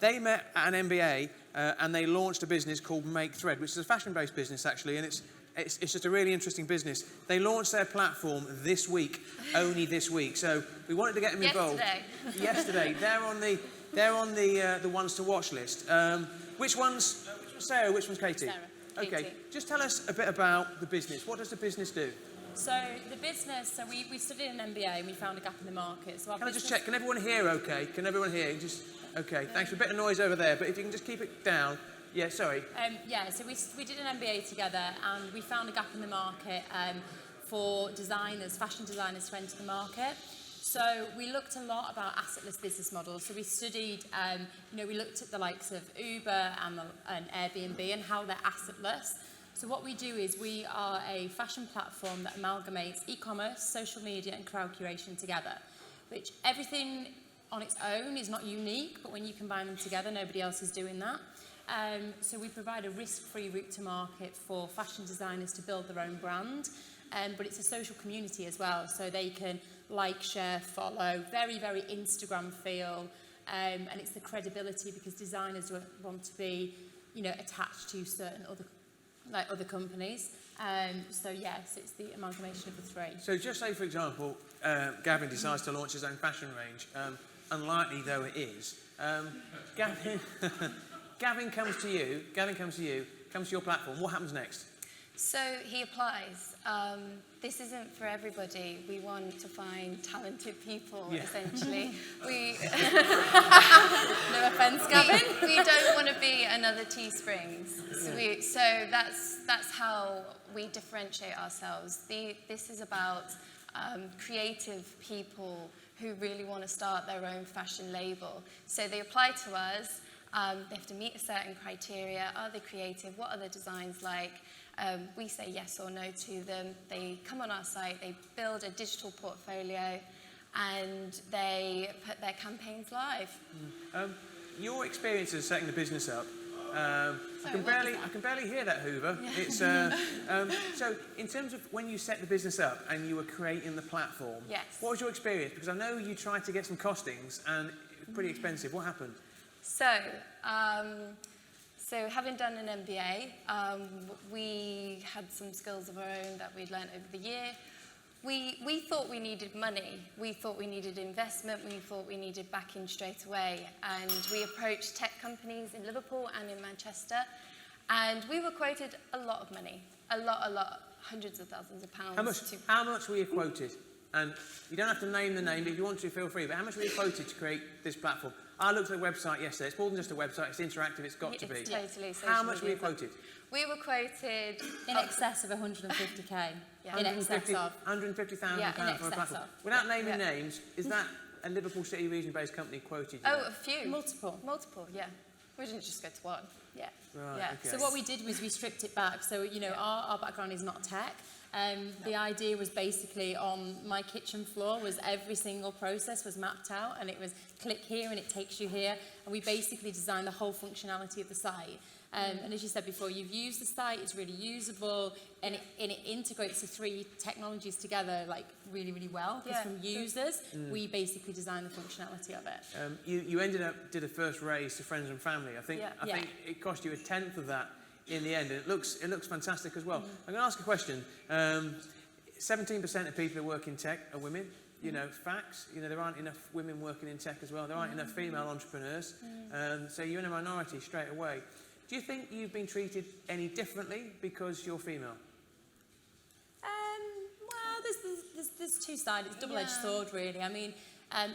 they met at an MBA and they launched a business called Make Thread, which is a fashion-based business actually, and it's just a really interesting business. They launched their platform this week, only this week. So we wanted to get them involved. Yesterday. They're on the ones to watch list. Which one's Sarah? Which one's Katie? Sarah. Okay. Katie. Just tell us a bit about the business. What does the business do? So the business, we studied an MBA and we found a gap in the market. So Can I just check? Can everyone hear okay? Can everyone hear? Just okay. Thanks for a bit of noise over there, but if you can just keep it down. Yeah, sorry. So we did an MBA together and we found a gap in the market for designers, fashion designers to enter the market. So we looked a lot about assetless business models. So we studied, we looked at the likes of Uber and Airbnb and how they're assetless. So what we do is we are a fashion platform that amalgamates e-commerce, social media and crowd curation together, which everything on its own is not unique, but when you combine them together, nobody else is doing that. So we provide a risk-free route to market for fashion designers to build their own brand, but it's a social community as well, so they can like, share, follow, very, very Instagram feel, and it's the credibility because designers want to be, attached to certain other companies. So yes, it's the amalgamation of the three. So just say, for example, Gavin decides to launch his own fashion range, unlikely though it is. Gavin comes to you, comes to your platform. What happens next? So he applies. This isn't for everybody. We want to find talented people, essentially. No offence, Gavin. We don't want to be another Teesprings. So that's how we differentiate ourselves. This is about creative people who really want to start their own fashion label. So they apply to us. They have to meet a certain criteria. Are they creative? What are the designs like? We say yes or no to them. They come on our site, they build a digital portfolio, and they put their campaigns live. Your experience of setting the business up, I can barely hear that, Hoover. Yeah. It's so in terms of when you set the business up and you were creating the platform, yes. What was your experience? Because I know you tried to get some costings and it was pretty expensive. What happened? So having done an MBA, we had some skills of our own that we'd learned over the year. We thought we needed money. We thought we needed investment. We thought we needed backing straight away. And we approached tech companies in Liverpool and in Manchester. And we were quoted a lot of money. A lot, hundreds of thousands of pounds. How much were you quoted? And you don't have to name the name, but if you want to, feel free. But how much were you quoted to create this platform? I looked at the website yesterday. It's more than just a website. It's interactive. It's got to be. Totally. How much were you quoted? We were quoted in excess of 150k. Yeah. In excess of 150,000 pounds for a platform. Without naming names, is that a Liverpool City region-based company quoted you? Oh, a few. Multiple. Yeah. We didn't just go to one. Yeah. Right, yeah. okay. So what we did was we stripped it back. So our background is not tech. The idea was basically on my kitchen floor was every single process was mapped out, and it was click here and it takes you here, and we basically designed the whole functionality of the site. And as you said before, you've used the site, it's really usable, and it integrates the three technologies together like really, really well. Because from users, we basically designed the functionality of it. You did a first raise to friends and family. I think it cost you 1/10 of that in the end, and it looks fantastic as well. I'm going to ask a question. 17% of people who work in tech are women. Facts. There aren't enough women working in tech as well. There aren't enough female entrepreneurs. So you're in a minority straight away. Do you think you've been treated any differently because you're female? Well, there's two sides. It's a double-edged sword, really. I mean,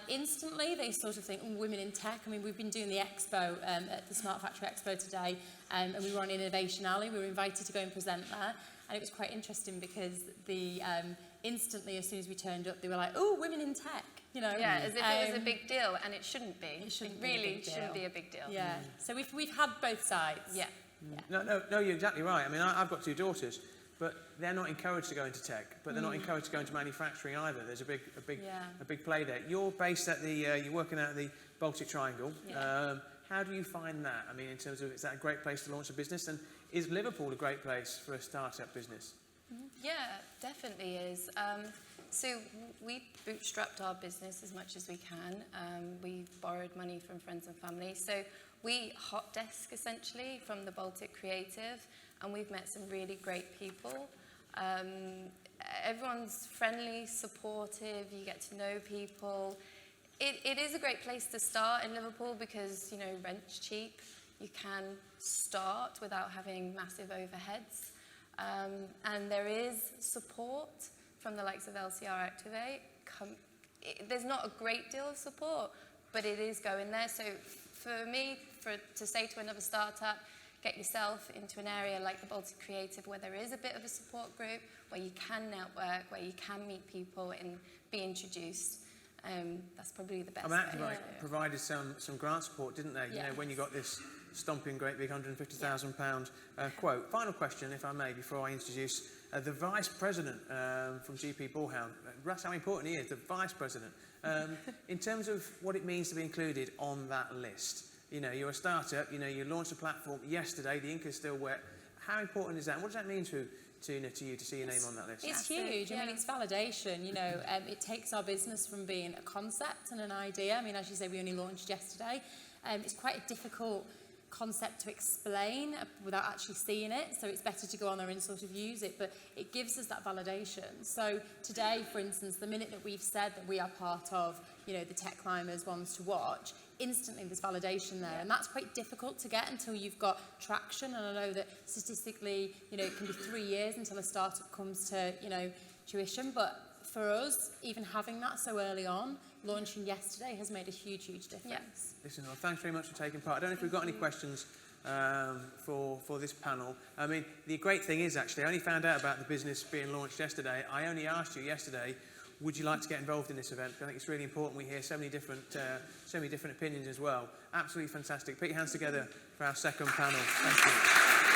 instantly they sort of think, women in tech. I mean, we've been doing the expo at the Smart Factory Expo today, and we were on Innovation Alley. We were invited to go and present there, and it was quite interesting because instantly, as soon as we turned up, they were like, "Oh, women in tech." Yeah, as if it was a big deal, and it shouldn't be. It shouldn't shouldn't be a big deal. Yeah. So we've had both sides. Yeah. Yeah. No, you're exactly right. I mean, I've got two daughters, but they're not encouraged to go into tech, but they're not encouraged to go into manufacturing either. There's a big play there. You're based at you're working at the Baltic Triangle. Yeah. How do you find that? I mean, in terms of, is that a great place to launch a business? And is Liverpool a great place for a startup business? Yeah, definitely is. So we bootstrapped our business as much as we can. We borrowed money from friends and family. So we hot desk essentially from the Baltic Creative, and we've met some really great people. Everyone's friendly, supportive, you get to know people. It is a great place to start in Liverpool because, you know, rent's cheap. You can start without having massive overheads. And there is support from the likes of LCR Activate. There's not a great deal of support, but it is going there. So for me, to say to another startup, get yourself into an area like the Baltic Creative where there is a bit of a support group, where you can network, where you can meet people and be introduced. That's probably the best. Activate provided some grant support, didn't they? Yes. You know, when you got this stomping great big £150,000 quote. Final question, if I may, before I introduce the Vice President from GP Bullhound. That's how important he is, the Vice President. In terms of what it means to be included on that list. You know, you're a startup, you know, you launched a platform yesterday, the ink is still wet. How important is that? What does that mean to you to see your name on that list? It's huge. I mean, it's validation. You know, it takes our business from being a concept and an idea. I mean, as you say, we only launched yesterday. It's quite a difficult concept to explain without actually seeing it, so it's better to go on there and sort of use it, but it gives us that validation. So today, for instance, the minute that we've said that we are part of, you know, the Tech Climbers ones to watch, instantly there's validation there, and that's quite difficult to get until you've got traction. And I know that statistically, you know, it can be 3 years until a startup comes to, you know, tuition, but for us, even having that so early on, launching yesterday, has made a huge difference. Yeah. Listen, well, thanks very much for taking part. I don't know if we've got any questions for this panel. I mean, the great thing is, actually, I only found out about the business being launched yesterday. I only asked you yesterday, would you like to get involved in this event? I think it's really important. We hear so many different opinions as well. Absolutely fantastic. Put your hands together for our second panel. Thank you.